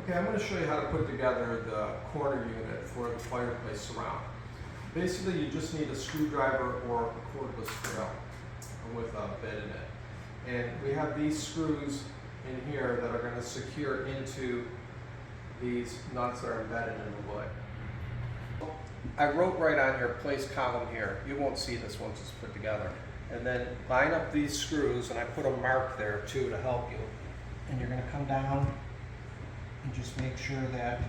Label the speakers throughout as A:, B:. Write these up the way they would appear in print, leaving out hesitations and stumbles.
A: Okay, I'm going to show you how to put together the corner unit for the fireplace surround. Basically, you just need a screwdriver or a cordless drill with a bit in it. And we have these screws in here that are going to secure into these nuts that are embedded in the wood. I wrote right on your place column here. You won't see this once it's put together. And then line up these screws, and I put a mark there too to help you. And you're going to come down and just make sure that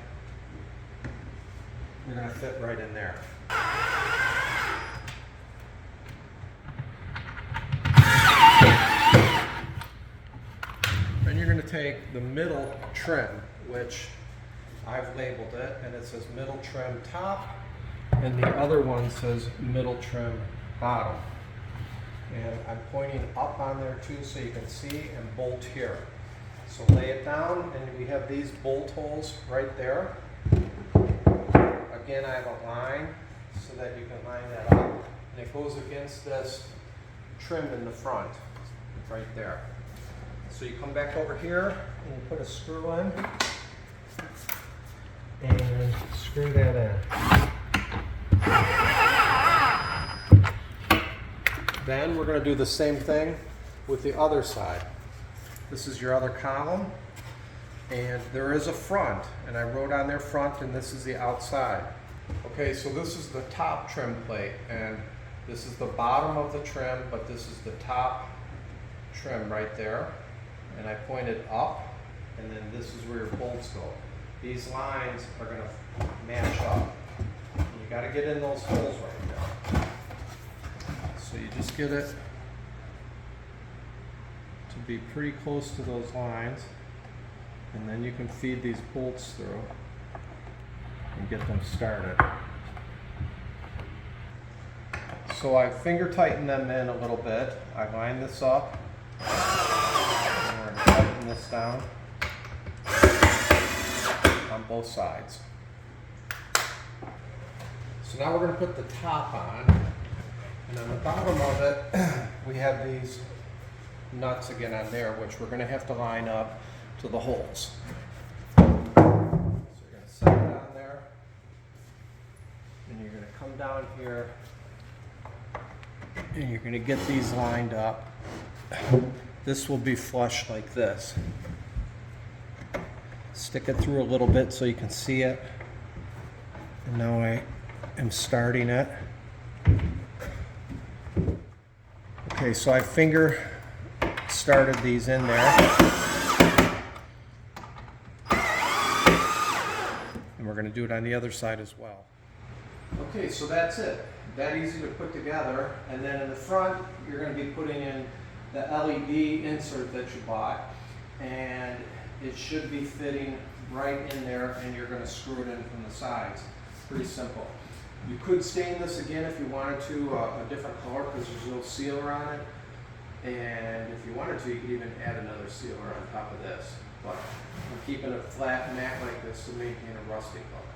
A: you're going to fit right in there. Then you're going to take the middle trim, which I've labeled it, and it says middle trim top, and the other one says middle trim bottom. And I'm pointing up on there too so you can see, and bolt here. So lay it down, and we have these bolt holes right there. Again, I have a line so that you can line that up, and it goes against this trim in the front, right there. So you come back over here, and you put a screw in, and screw that in. Then we're going to do the same thing with the other side. This is your other column, and there is a front, and I wrote on there front, and this is the outside. Okay, so this is the top trim plate, and this is the bottom of the trim, but this is the top trim right there. And I pointed up, and then this is where your bolts go. These lines are going to match up. You got to get in those holes right there. So you just get it to be pretty close to those lines, and then you can feed these bolts through and get them started. So I finger tighten them in a little bit. I line this up, and we're going to tighten this down on both sides. So now we're going to put the top on. And on the bottom of it, we have these nuts again on there, which we're going to have to line up to the holes. So you're going to set it on there, and you're going to come down here, and you're going to get these lined up. This will be flush like this. Stick it through a little bit so you can see it. And now I am starting it. Okay, so I finger started these in there. And we're going to do it on the other side as well. Okay, so that's it. That easy to put together. And then in the front, you're going to be putting in the LED insert that you bought. And it should be fitting right in there, and you're going to screw it in from the sides. Pretty simple. You could stain this again if you wanted to, a different color, because there's no sealer on it. And if you wanted to, you could even add another sealer on top of this. But I'm keeping it flat matte like this to maintain a rusty color.